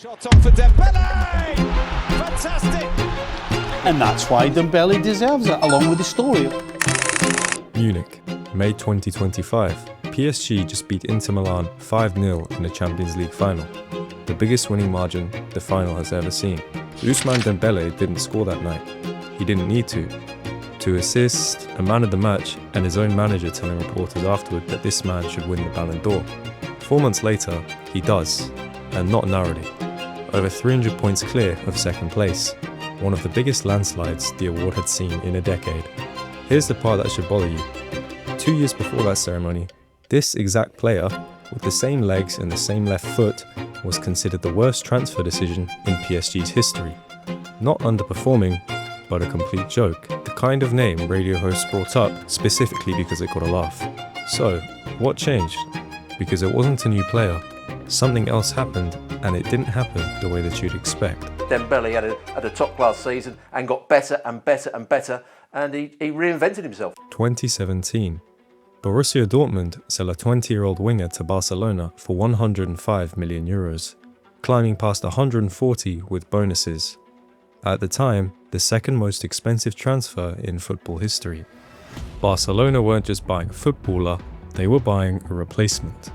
Shot on for Dembele! Fantastic! And that's why Dembele deserves it, along with the story. Munich, May 2025. PSG just beat Inter Milan 5-0 in the Champions League final. The biggest winning margin the final has ever seen. Ousmane Dembélé didn't score that night. He didn't need to. 2 assists, a man of the match, and his own manager telling reporters afterward that this man should win the Ballon d'Or. 4 months later, he does, and not narrowly. Over 300 points clear of second place, one of the biggest landslides the award had seen in a decade. Here's the part that should bother you. 2 years before that ceremony, this exact player, with the same legs and the same left foot, was considered the worst transfer decision in PSG's history. Not underperforming, but a complete joke. The kind of name radio hosts brought up specifically because it got a laugh. So, what changed? Because it wasn't a new player. Something else happened, and it didn't happen the way that you'd expect. Dembele had a top-class season and got better and better and better, and he reinvented himself. 2017. Borussia Dortmund sell a 20-year-old winger to Barcelona for 105 million euros, climbing past 140 with bonuses. At the time, the second most expensive transfer in football history. Barcelona weren't just buying a footballer, they were buying a replacement.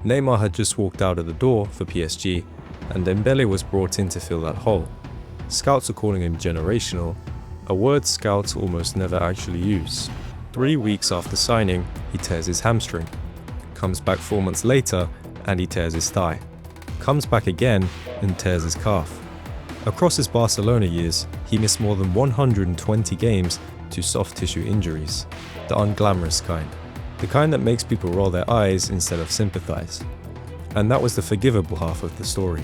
Neymar had just walked out of the door for PSG, and Dembele was brought in to fill that hole. Scouts are calling him generational, a word scouts almost never actually use. 3 weeks after signing, he tears his hamstring. Comes back 4 months later, and he tears his thigh. Comes back again, and tears his calf. Across his Barcelona years, he missed more than 120 games to soft tissue injuries, the unglamorous kind. The kind that makes people roll their eyes instead of sympathize. And that was the forgivable half of the story.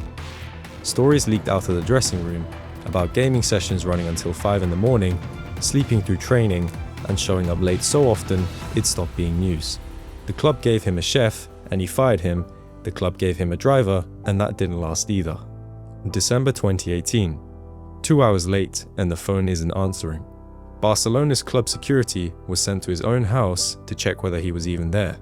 Stories leaked out of the dressing room about gaming sessions running until 5 in the morning, sleeping through training, and showing up late so often it stopped being news. The club gave him a chef, and he fired him. The club gave him a driver, and that didn't last either. December 2018. 2 hours late, and the phone isn't answering. Barcelona's club security was sent to his own house to check whether he was even there.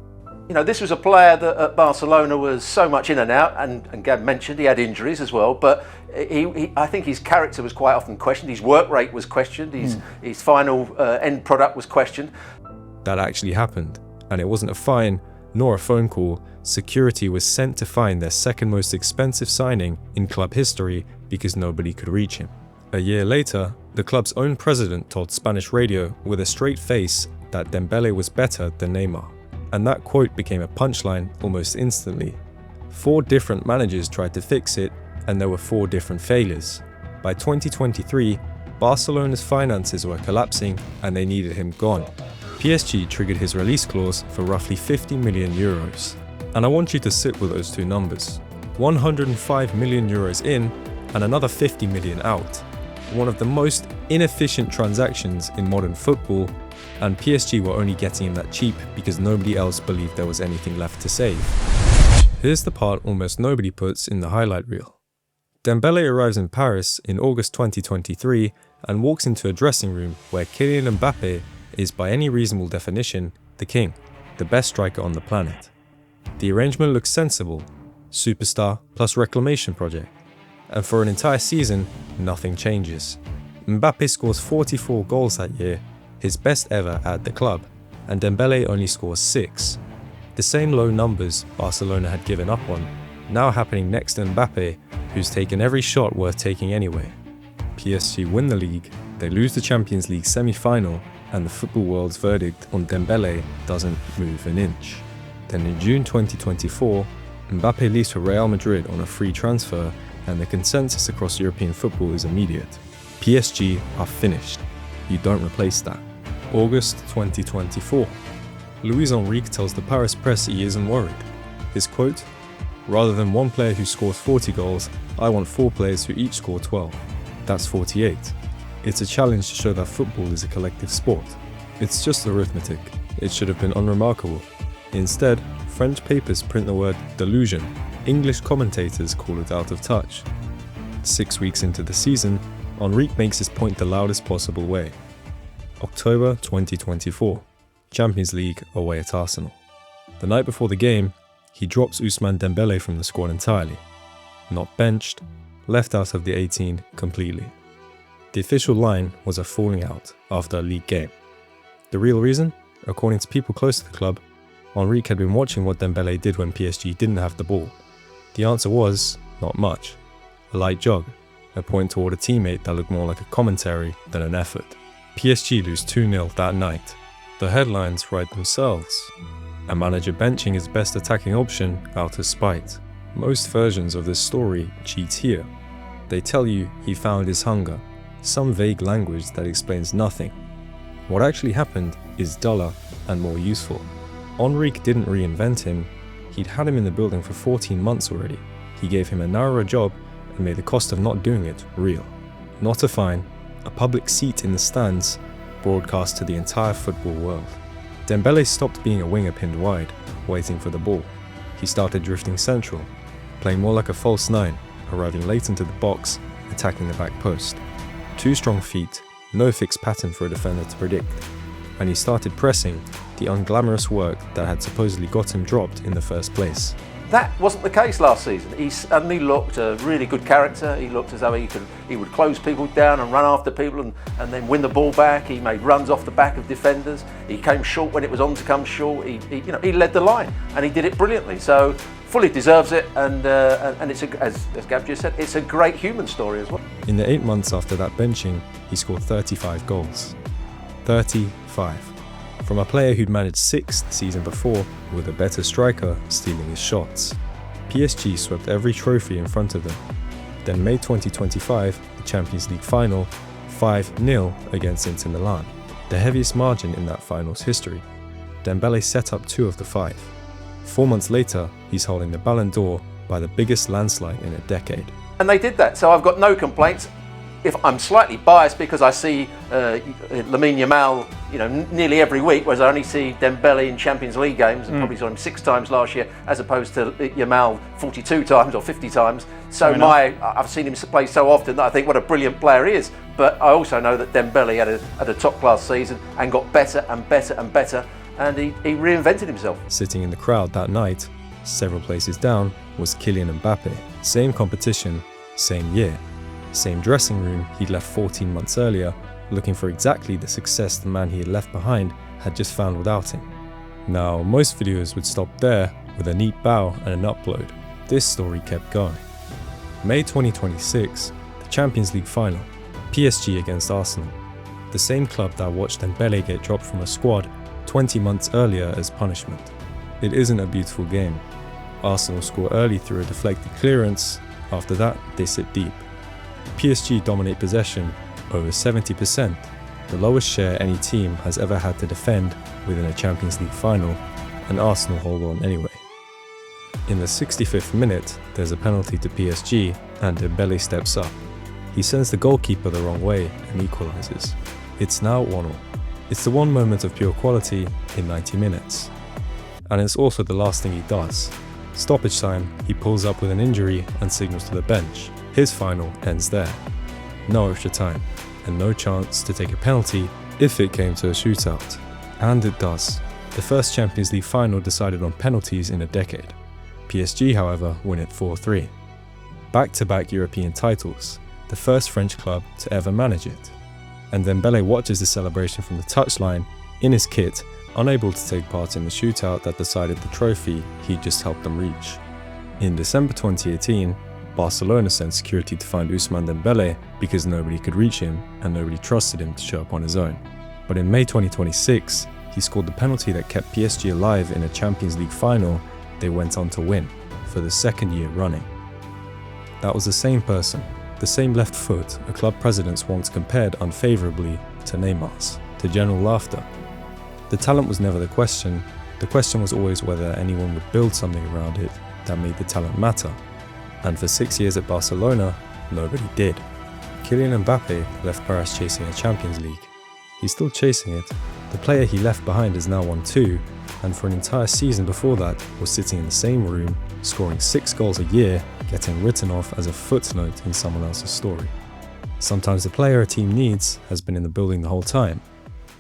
You know, this was a player that at Barcelona was so much in and out, and Gab mentioned he had injuries as well, but I think his character was quite often questioned, his work rate was questioned, his final end product was questioned. That actually happened, and it wasn't a fine nor a phone call. Security was sent to find their second most expensive signing in club history because nobody could reach him. A year later, the club's own president told Spanish radio with a straight face that Dembele was better than Neymar. And that quote became a punchline almost instantly. 4 different managers tried to fix it, and there were 4 different failures. By 2023, Barcelona's finances were collapsing and they needed him gone. PSG triggered his release clause for roughly 50 million euros. And I want you to sit with those 2 numbers. 105 million euros in and another 50 million out. One of the most inefficient transactions in modern football, and PSG were only getting him that cheap because nobody else believed there was anything left to save. Here's the part almost nobody puts in the highlight reel. Dembele arrives in Paris in August 2023 and walks into a dressing room where Kylian Mbappé is by any reasonable definition the king, the best striker on the planet. The arrangement looks sensible, superstar plus reclamation project. And for an entire season, nothing changes. Mbappé scores 44 goals that year, his best ever at the club, and Dembele only scores 6. The same low numbers Barcelona had given up on, now happening next to Mbappé, who's taken every shot worth taking anyway. PSG win the league, they lose the Champions League semi-final, and the football world's verdict on Dembele doesn't move an inch. Then in June 2024, Mbappé leaves for Real Madrid on a free transfer, and the consensus across European football is immediate. PSG are finished. You don't replace that. August 2024. Luis Enrique tells the Paris press he isn't worried. His quote, "Rather than one player who scores 40 goals, I want 4 players who each score 12. That's 48. It's a challenge to show that football is a collective sport. It's just arithmetic. It should have been unremarkable. Instead, French papers print the word delusion. English commentators call it out of touch." 6 weeks into the season, Enrique makes his point the loudest possible way. October 2024, Champions League away at Arsenal. The night before the game, he drops Ousmane Dembélé from the squad entirely. Not benched, left out of the 18 completely. The official line was a falling out after a league game. The real reason? According to people close to the club, Henrique had been watching what Dembele did when PSG didn't have the ball. The answer was, not much. A light jog, a point toward a teammate that looked more like a commentary than an effort. PSG lose 2-0 that night. The headlines write themselves. A manager benching his best attacking option out of spite. Most versions of this story cheat here. They tell you he found his hunger, some vague language that explains nothing. What actually happened is duller and more useful. Henrique didn't reinvent him, he'd had him in the building for 14 months already. He gave him a narrower job and made the cost of not doing it real. Not a fine, a public seat in the stands, broadcast to the entire football world. Dembele stopped being a winger pinned wide, waiting for the ball. He started drifting central, playing more like a false nine, arriving late into the box, attacking the back post. 2 strong feet, no fixed pattern for a defender to predict. And he started pressing, the unglamorous work that had supposedly got him dropped in the first place. That wasn't the case last season. He suddenly looked a really good character. He looked as though he would close people down and run after people and then win the ball back. He made runs off the back of defenders. He came short when it was on to come short. He led the line and he did it brilliantly. So fully deserves it, and it's as Gab just said, it's a great human story as well. In the 8 months after that benching, he scored 35 goals. 35. From a player who'd managed 6 the season before, with a better striker stealing his shots. PSG swept every trophy in front of them. Then May 2025, the Champions League final, 5-0 against Inter Milan, the heaviest margin in that final's history. Dembele set up 2 of the 5. 4 months later, he's holding the Ballon d'Or by the biggest landslide in a decade. And they did that, so I've got no complaints. If I'm slightly biased because I see Lamine Yamal, nearly every week, whereas I only see Dembele in Champions League games, and probably saw him 6 times last year, as opposed to Yamal 42 times or 50 times. So I've seen him play so often that I think what a brilliant player he is. But I also know that Dembele had a top-class season and got better and better and better, and he reinvented himself. Sitting in the crowd that night, several places down, was Kylian Mbappe. Same competition, same year. Same dressing room he'd left 14 months earlier, looking for exactly the success the man he had left behind had just found without him. Now, most videos would stop there with a neat bow and an upload. This story kept going. May 2026, the Champions League final, PSG against Arsenal. The same club that watched Dembele get dropped from a squad 20 months earlier as punishment. It isn't a beautiful game. Arsenal score early through a deflected clearance, after that they sit deep. PSG dominate possession, over 70%, the lowest share any team has ever had to defend within a Champions League final, and Arsenal hold on anyway. In the 65th minute, there's a penalty to PSG, and Dembele steps up. He sends the goalkeeper the wrong way and equalises. It's now 1-1. It's the one moment of pure quality in 90 minutes. And it's also the last thing he does. Stoppage time, he pulls up with an injury and signals to the bench. His final ends there. No extra time, and no chance to take a penalty if it came to a shootout. And it does. The first Champions League final decided on penalties in a decade. PSG, however, win it 4-3. Back-to-back European titles, the first French club to ever manage it. And Dembele watches the celebration from the touchline, in his kit, unable to take part in the shootout that decided the trophy he'd just helped them reach. In December 2018, Barcelona sent security to find Ousmane Dembélé because nobody could reach him and nobody trusted him to show up on his own. But in May 2026, he scored the penalty that kept PSG alive in a Champions League final they went on to win for the 2nd year running. That was the same person, the same left foot a club presidents once compared unfavourably to Neymar's, to general laughter. The talent was never the question was always whether anyone would build something around it that made the talent matter. And for 6 years at Barcelona, nobody did. Kylian Mbappe left Paris chasing a Champions League. He's still chasing it. The player he left behind has now won 2, and for an entire season before that was sitting in the same room, scoring 6 goals a year, getting written off as a footnote in someone else's story. Sometimes the player a team needs has been in the building the whole time.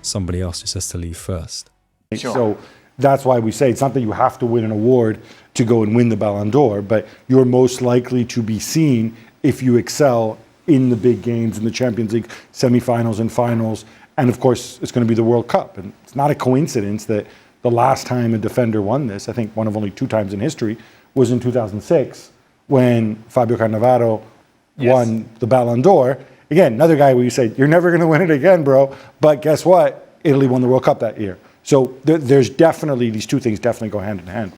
Somebody else just has to leave first. Sure. So that's why we say it's not that you have to win an award to go and win the Ballon d'Or, but you're most likely to be seen if you excel in the big games, in the Champions League semifinals and finals. And of course, it's going to be the World Cup. And it's not a coincidence that the last time a defender won this, I think one of only 2 times in history, was in 2006 when Fabio Cannavaro won the Ballon d'Or. Again, another guy where you say, you're never going to win it again, bro. But guess what? Italy won the World Cup that year. So there's definitely, these two things definitely go hand in hand.